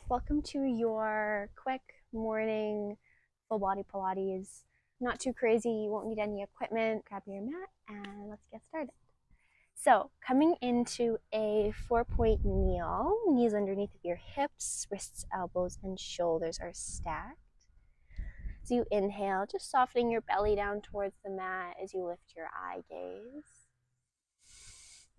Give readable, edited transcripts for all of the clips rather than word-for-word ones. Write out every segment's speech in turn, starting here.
Welcome to your quick morning full body Pilates. Not too crazy, you won't need any equipment. Grab your mat and let's get started. So, coming into a 4-point kneel, knees underneath of your hips, wrists, elbows, and shoulders are stacked. As you inhale, just softening your belly down towards the mat as you lift your eye gaze.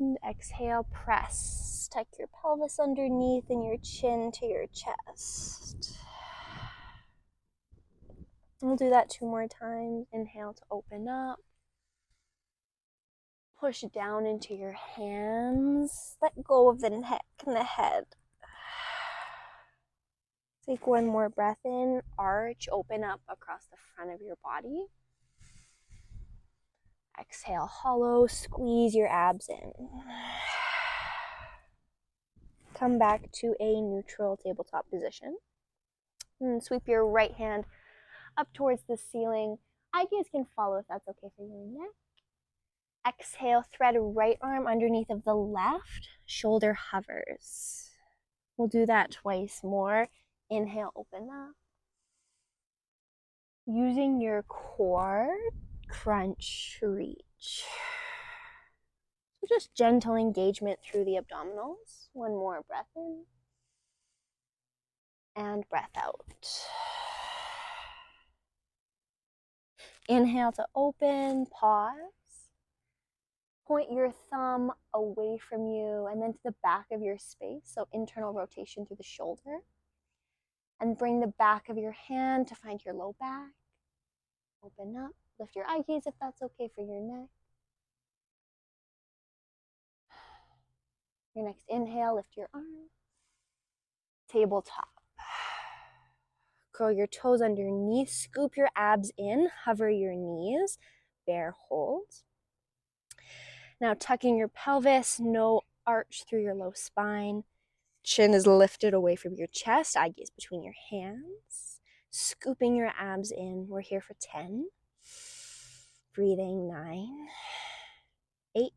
And exhale, press. Tuck your pelvis underneath and your chin to your chest. We'll do that 2 more times. Inhale to open up. Push down into your hands. Let go of the neck and the head. Take 1 more breath in. Arch, open up across the front of your body. Exhale, hollow, squeeze your abs in. Come back to a neutral tabletop position. And sweep your right hand up towards the ceiling. Eye gaze can follow if that's okay for your neck. Exhale, thread right arm underneath of the left. Shoulder hovers. We'll do that twice more. Inhale, open up. Using your core, crunch, reach. So just gentle engagement through the abdominals. 1 more breath in. And breath out. Inhale to open, pause. Point your thumb away from you and then to the back of your space, so internal rotation through the shoulder. And bring the back of your hand to find your low back. Open up, lift your eye gaze if that's okay for your neck. Your next inhale, lift your arm. Tabletop. Curl your toes underneath, scoop your abs in, hover your knees, bear hold. Now tucking your pelvis, no arch through your low spine. Chin is lifted away from your chest, eye gaze between your hands. Scooping your abs in. We're here for 10. Breathing 9, 8,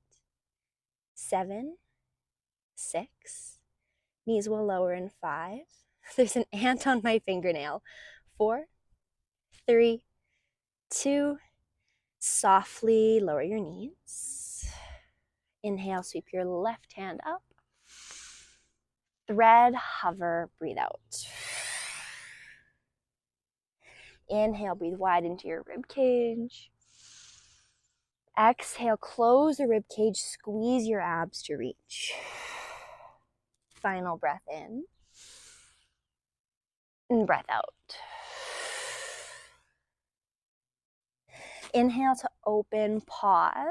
7, 6. Knees will lower in 5. There's an ant on my fingernail. 4, 3, 2. Softly lower your knees. Inhale, sweep your left hand up. Thread, hover, breathe out. Inhale, breathe wide into your rib cage. Exhale, close the rib cage, squeeze your abs to reach. Final breath in. And breath out. Inhale to open, pause.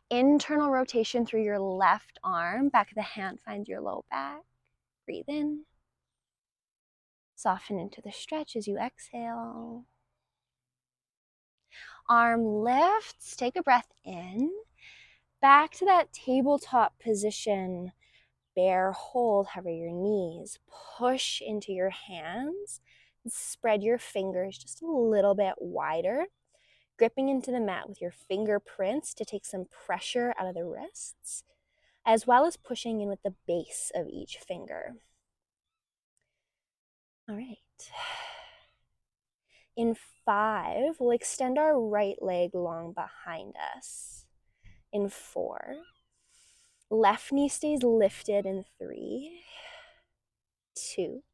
Internal rotation through your left arm. Back of the hand finds your low back. Breathe in. Soften into the stretch as you exhale. Arm lifts. Take a breath in. Back to that tabletop position. Bear hold, hover your knees. Push into your hands. Spread your fingers just a little bit wider. Gripping into the mat with your fingerprints to take some pressure out of the wrists, as well as pushing in with the base of each finger. All right. In 5, we'll extend our right leg long behind us. In 4, left knee stays lifted in 3, 2.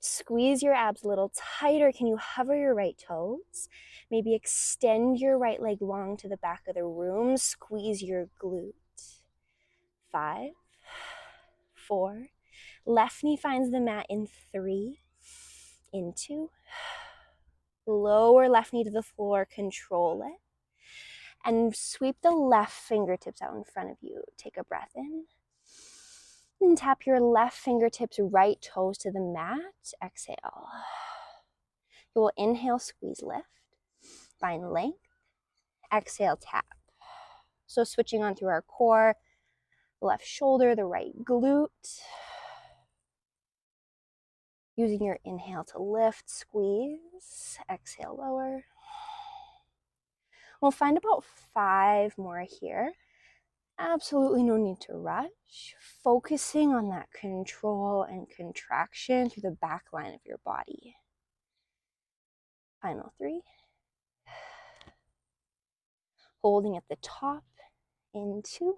Squeeze your abs a little tighter. Can you hover your right toes? Maybe extend your right leg long to the back of the room. Squeeze your glute. 5, 4. Left knee finds the mat in 3, in 2. Lower left knee to the floor, control it. And sweep the left fingertips out in front of you. Take a breath in. And tap your left fingertips, right toes to the mat. Exhale. You will inhale, squeeze, lift. Find length. Exhale, tap. So switching on through our core. The left shoulder, the right glute. Using your inhale to lift, squeeze. Exhale, lower. We'll find about 5 more here. Absolutely no need to rush. Focusing on that control and contraction through the back line of your body. Final 3. Holding at the top in 2.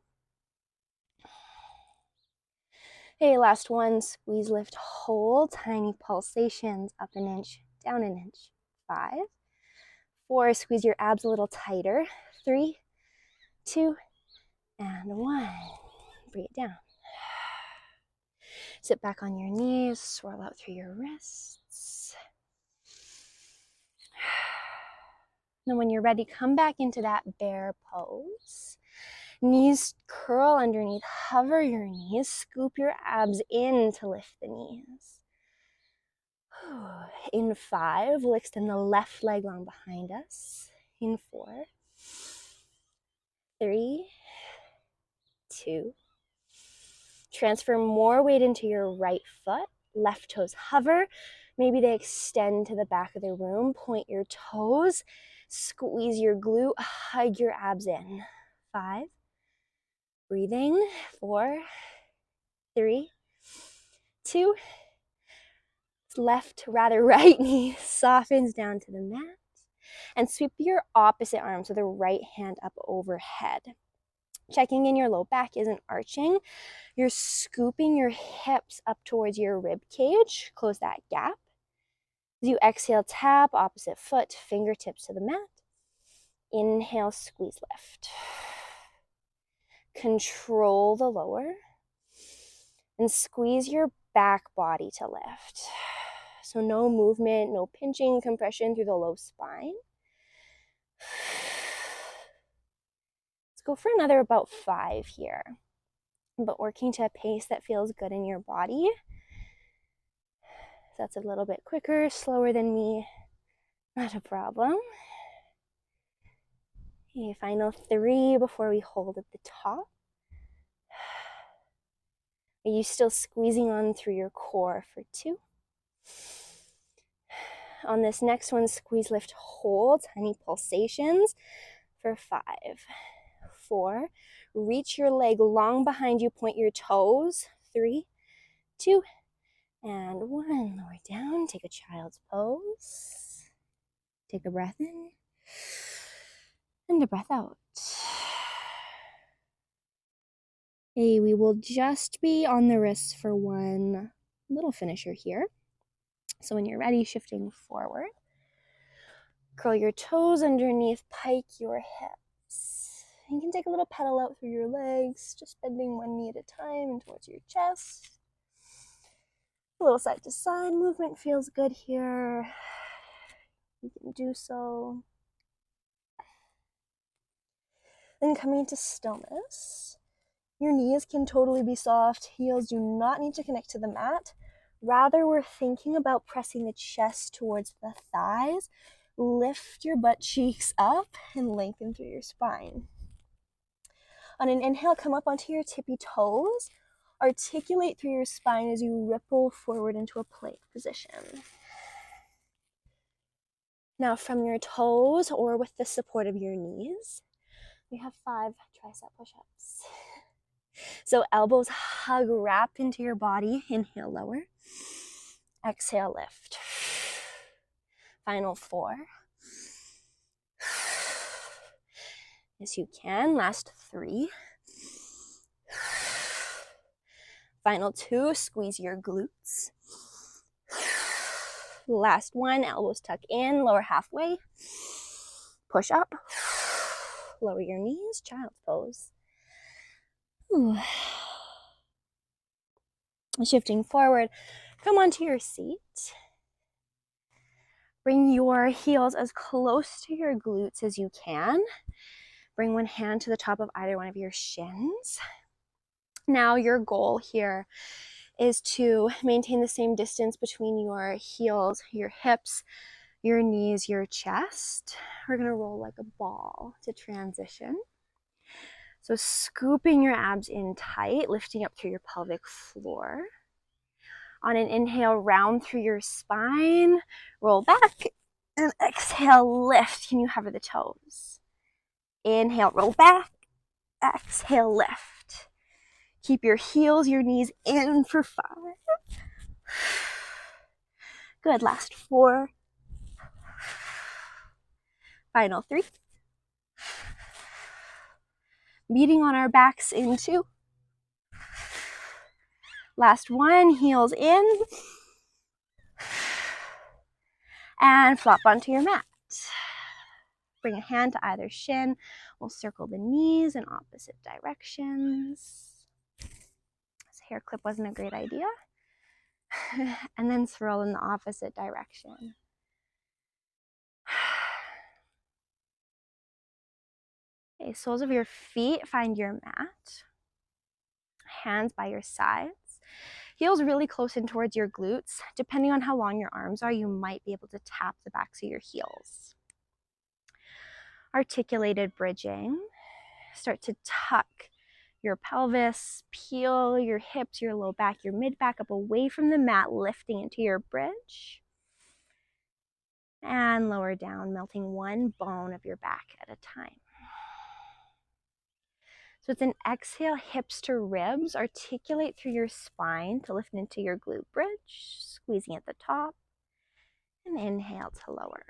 Okay, last 1. Squeeze, lift, hold. Tiny pulsations. Up an inch, down an inch. 5. 4. Squeeze your abs a little tighter. 3, 2, and 1. Bring it down. Sit back on your knees. Swirl out through your wrists. Then when you're ready, come back into that bear pose. Knees curl underneath, hover your knees, scoop your abs in to lift the knees. In 5, we'll extend the left leg long behind us. In 4, 3, 2. Transfer more weight into your right foot. Left toes hover. Maybe they extend to the back of the room. Point your toes. Squeeze your glute. Hug your abs in. 5. Breathing. 4, 3, 2. Right knee softens down to the mat. And sweep your opposite arm, so the right hand up overhead. Checking in your low back isn't arching. You're scooping your hips up towards your rib cage. Close that gap. As you exhale, tap opposite foot, fingertips to the mat. Inhale, squeeze, lift. Control the lower. And squeeze your back body to lift. So no movement, no pinching, compression through the low spine. Let's go for another about 5 here. But working to a pace that feels good in your body. If that's a little bit quicker, slower than me, not a problem. Okay, final 3 before we hold at the top. Are you still squeezing on through your core for 2? On this next one, squeeze, lift, hold, tiny pulsations for 5. 4. Reach your leg long behind you, point your toes. 3, 2, and 1. Lower down, take a child's pose. Take a breath in and a breath out. Okay, we will just be on the wrists for one little finisher here. So when you're ready, shifting forward. Curl your toes underneath, pike your hips. You can take a little pedal out through your legs, just bending one knee at a time and towards your chest. A little side to side movement feels good here. You can do so. Then coming to stillness. Your knees can totally be soft. Heels do not need to connect to the mat. Rather, we're thinking about pressing the chest towards the thighs. Lift your butt cheeks up and lengthen through your spine. On an inhale, come up onto your tippy toes. Articulate through your spine as you ripple forward into a plank position. Now from your toes or with the support of your knees, we have 5 tricep push-ups. So elbows hug, wrap into your body. Inhale, lower. Exhale, lift. Final 4. As you can. Last 3. Final 2. Squeeze your glutes. Last 1. Elbows tuck in. Lower halfway. Push up. Lower your knees. Child's pose. Ooh. Shifting forward, come onto your seat. Bring your heels as close to your glutes as you can. Bring one hand to the top of either one of your shins. Now your goal here is to maintain the same distance between your heels, your hips, your knees, your chest. We're gonna roll like a ball to transition. So scooping your abs in tight, lifting up through your pelvic floor. On an inhale, round through your spine, roll back, and exhale, lift. Can you hover the toes? Inhale, roll back, Exhale, lift. Keep your heels, your knees in for 5. Good, last 4. Final 3. Meeting on our backs in 2. Last 1, heels in. And flop onto your mat. Bring a hand to either shin. We'll circle the knees in opposite directions. This hair clip wasn't a great idea. And then swirl in the opposite direction. Okay, soles of your feet find your mat. Hands by your sides. Heels really close in towards your glutes. Depending on how long your arms are, you might be able to tap the backs of your heels. Articulated bridging. Start to tuck your pelvis, peel your hips, your low back, your mid back up away from the mat, lifting into your bridge. And lower down, melting one bone of your back at a time. So it's an exhale, hips to ribs. Articulate through your spine to lift into your glute bridge, squeezing at the top. And inhale to lower.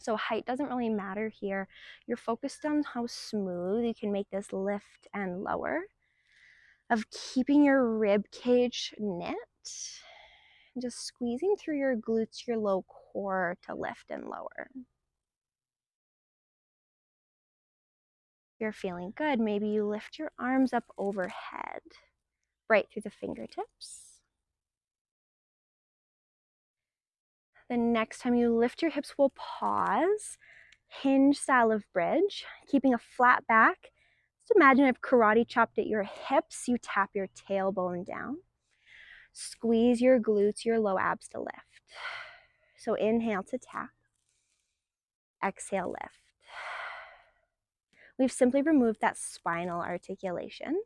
So height doesn't really matter here. You're focused on how smooth you can make this lift and lower, of keeping your rib cage knit, and just squeezing through your glutes, your low core to lift and lower. If you're feeling good, maybe you lift your arms up overhead, right through the fingertips. The next time you lift your hips, we'll pause, hinge style of bridge, keeping a flat back. Just imagine if karate chopped at your hips, you tap your tailbone down. Squeeze your glutes, your low abs to lift. So inhale to tap. Exhale, lift. We've simply removed that spinal articulation.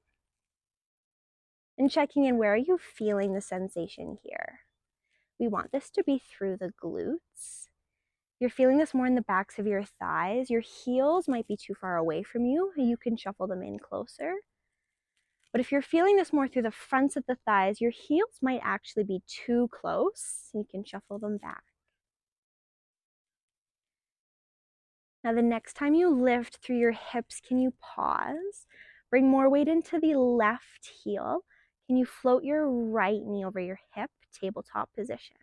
And checking in, where are you feeling the sensation here? We want this to be through the glutes. You're feeling this more in the backs of your thighs. Your heels might be too far away from you. You can shuffle them in closer. But if you're feeling this more through the fronts of the thighs, your heels might actually be too close. You can shuffle them back. Now the next time you lift through your hips, can you pause? Bring more weight into the left heel. Can you float your right knee over your hip, tabletop position?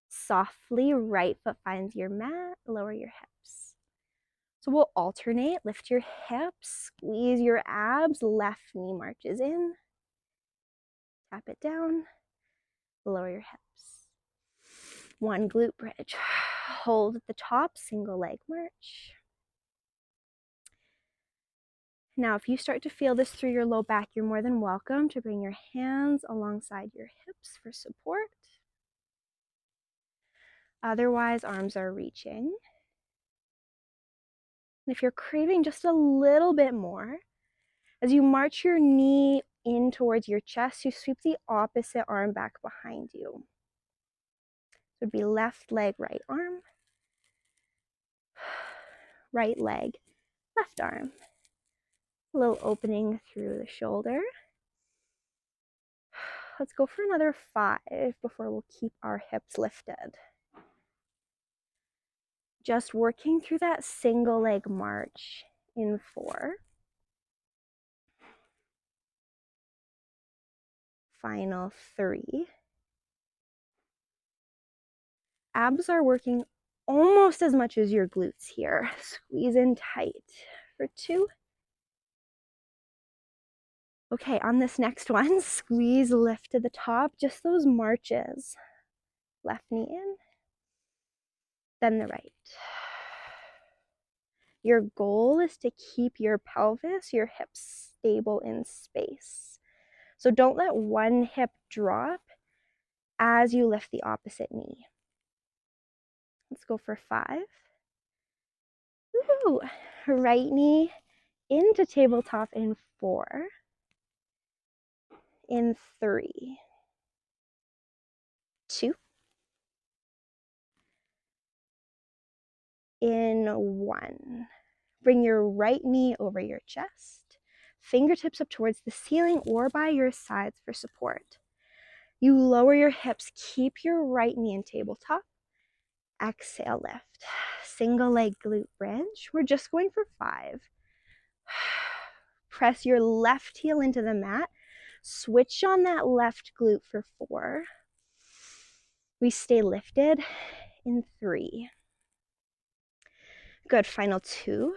Softly, right foot finds your mat, lower your hips. So we'll alternate, lift your hips, squeeze your abs, left knee marches in, tap it down, lower your hips. One glute bridge. Hold at the top, single leg march. Now, if you start to feel this through your low back, you're more than welcome to bring your hands alongside your hips for support. Otherwise, arms are reaching. And if you're craving just a little bit more, as you march your knee in towards your chest, you sweep the opposite arm back behind you. It would be left leg, right arm, right leg, left arm. A little opening through the shoulder. Let's go for another 5 before we'll keep our hips lifted. Just working through that single leg march in 4. Final 3. Abs are working almost as much as your glutes here. Squeeze in tight for 2. Okay, on this next one, squeeze, lift to the top, just those marches. Left knee in, then the right. Your goal is to keep your pelvis, your hips stable in space. So don't let one hip drop as you lift the opposite knee. Let's go for 5. Woo! Right knee into tabletop in 4. In 3. 2. In 1. Bring your right knee over your chest, fingertips up towards the ceiling or by your sides for support. You lower your hips, keep your right knee in tabletop. Exhale, lift. Single leg glute bridge. We're just going for 5. Press your left heel into the mat. Switch on that left glute for 4. We stay lifted in 3. Good, final 2.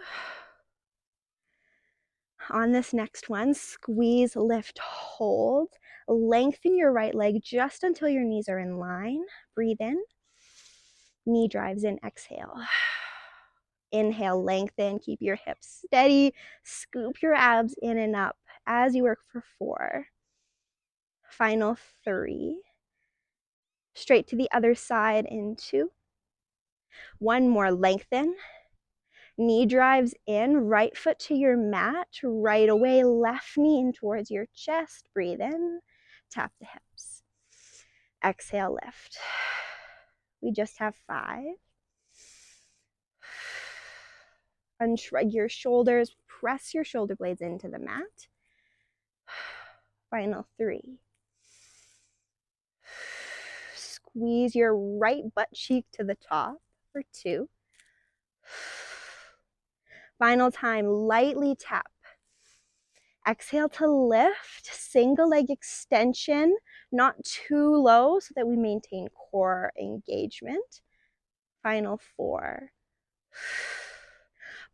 On this next one, squeeze, lift, hold. Lengthen your right leg just until your knees are in line. Breathe in. Knee drives in, exhale. Inhale, lengthen, keep your hips steady. Scoop your abs in and up as you work for 4. Final 3. Straight to the other side in 2. One more, lengthen. Knee drives in, right foot to your mat, right away, left knee in towards your chest. Breathe in, tap the hips. Exhale, lift. We just have 5. Unshrug your shoulders, press your shoulder blades into the mat. Final 3. Squeeze your right butt cheek to the top for 2. Final time, lightly tap. Exhale to lift, single leg extension, not too low so that we maintain core engagement. Final 4.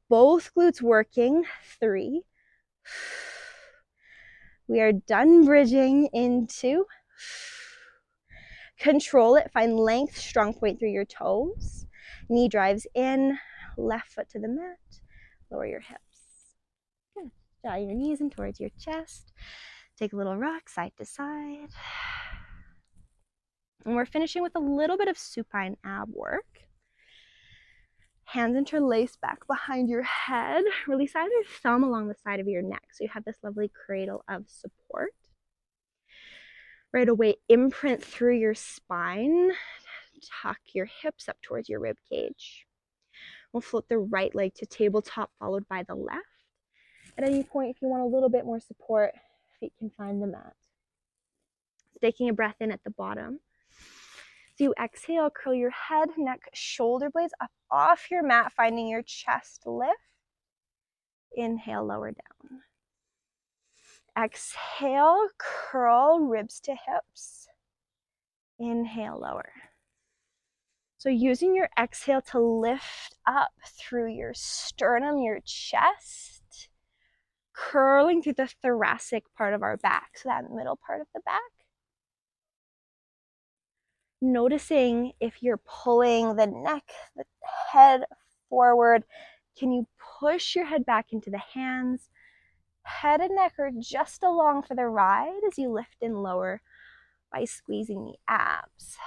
Both glutes working, 3. We are done bridging into. Control it, find length, strong point through your toes. Knee drives in, left foot to the mat, lower your hips. Good. Draw your knees in towards your chest. Take a little rock side to side. And we're finishing with a little bit of supine ab work. Hands interlaced back behind your head. Release either thumb along the side of your neck so you have this lovely cradle of support. Right away, imprint through your spine. Tuck your hips up towards your rib cage. We'll float the right leg to tabletop, followed by the left. At any point, if you want a little bit more support, feet can find the mat. Taking a breath in at the bottom. So you exhale, curl your head, neck, shoulder blades up off your mat, finding your chest lift. Inhale, lower down. Exhale, curl, ribs to hips. Inhale, lower. So using your exhale to lift up through your sternum, your chest, curling through the thoracic part of our back, so that middle part of the back. Noticing if you're pulling the neck, the head forward, can you push your head back into the hands? Head and neck are just along for the ride as you lift and lower by squeezing the abs.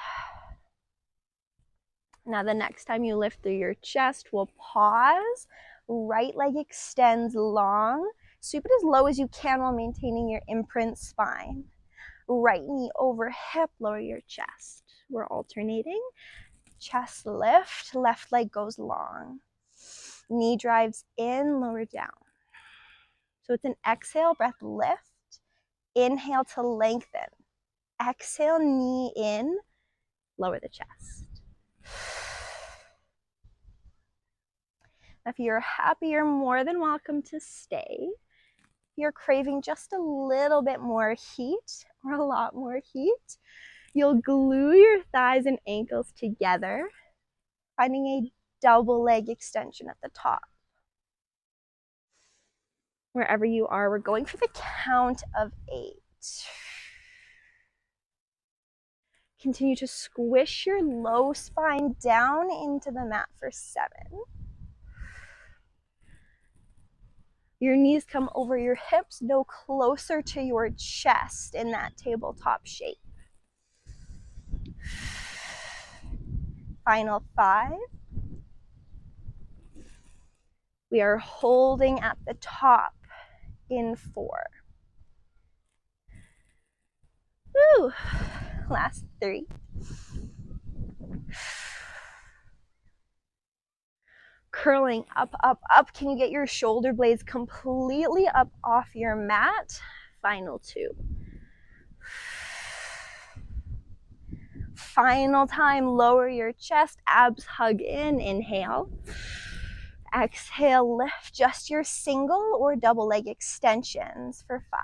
Now the next time you lift through your chest, we'll pause. Right leg extends long. Sweep it as low as you can while maintaining your imprint spine. Right knee over hip, lower your chest. We're alternating. Chest lift, left leg goes long. Knee drives in, lower down. So it's an exhale, breath lift. Inhale to lengthen. Exhale, knee in, lower the chest. If you're happy, you're more than welcome to stay. If you're craving just a little bit more heat or a lot more heat, you'll glue your thighs and ankles together, finding a double leg extension at the top. Wherever you are, we're going for the count of 8. Continue to squish your low spine down into the mat for 7. Your knees come over your hips, no closer to your chest in that tabletop shape. Final 5. We are holding at the top in 4. Woo! Last 3. curling up, up, up. Can you get your shoulder blades completely up off your mat? Final 2. Final time, lower your chest, abs hug in, inhale. Exhale, lift just your single or double leg extensions for 5.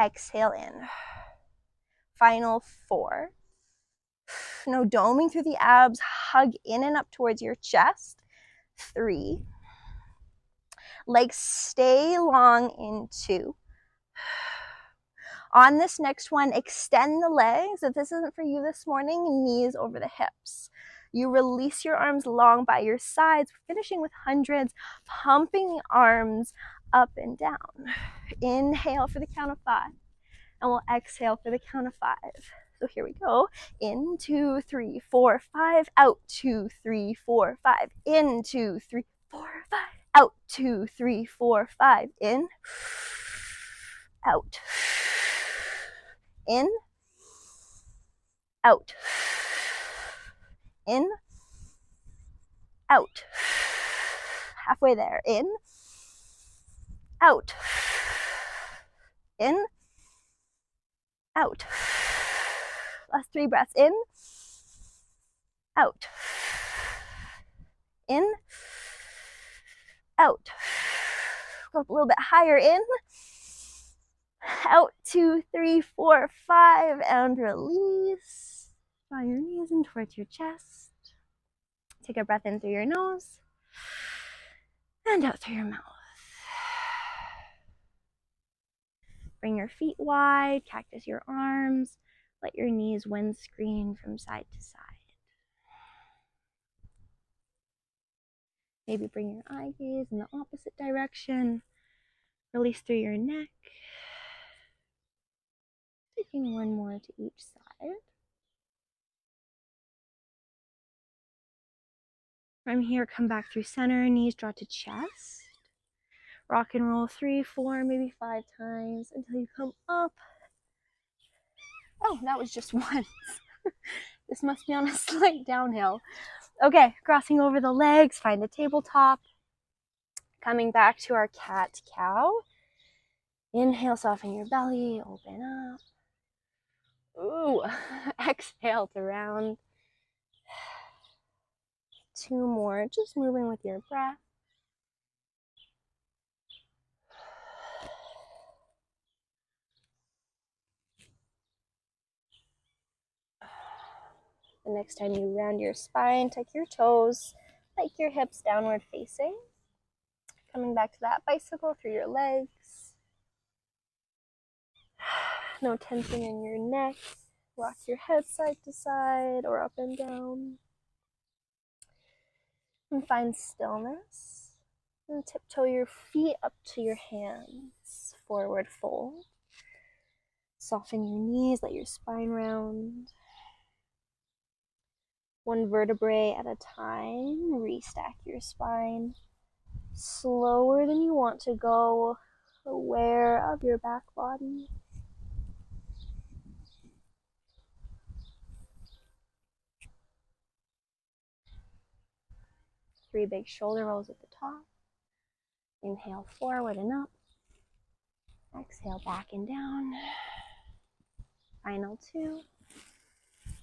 Exhale in. Final 4. No doming through the abs, hug in and up towards your chest. 3. Legs stay long in 2. On this next one, extend the legs. If this isn't for you this morning, knees over the hips. You release your arms long by your sides, finishing with hundreds, pumping the arms up and down. Inhale for the count of 5, and we'll exhale for the count of 5. So here we go. In, 2, 3, 4, 5. Out, 2, 3, 4, 5. In, 2, 3, 4, 5. Out, 2, 3, 4, 5. In, out. In, out. In, out. Halfway there. In, out. In, out. Last 3 breaths. In, out. In, out. Go up a little bit higher. In, out. 2, 3, 4, 5, and release. Draw your knees in towards your chest. Take a breath in through your nose and out through your mouth. Bring your feet wide, cactus your arms, let your knees windscreen from side to side. Maybe bring your eye gaze in the opposite direction. Release through your neck. Taking one more to each side. From here, come back through center, knees draw to chest. Rock and roll 3, 4, maybe 5 times until you come up. Oh, that was just once. This must be on a slight downhill. Okay, crossing over the legs, find the tabletop. Coming back to our cat-cow. Inhale, soften your belly, open up. Ooh, exhale to round. 2 more, just moving with your breath. The next time you round your spine, tuck your toes, like your hips downward facing. Coming back to that bicycle through your legs. No tension in your neck. Rock your head side to side or up and down. And find stillness. And tiptoe your feet up to your hands. Forward fold. Soften your knees, let your spine round. 1 vertebrae at a time. Restack your spine. Slower than you want to go. Aware of your back body. Three big shoulder rolls at the top. Inhale forward and up. Exhale back and down. Final 2.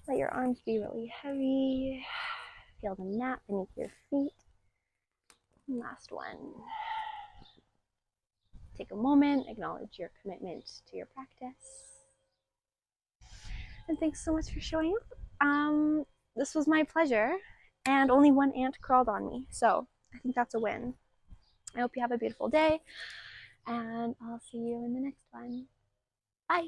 Let your arms be really heavy. Feel the mat beneath your feet. And last one. Take a moment, acknowledge your commitment to your practice. And thanks so much for showing up. This was my pleasure, and only 1 ant crawled on me, so I think that's a win. I hope you have a beautiful day, and I'll see you in the next one. Bye.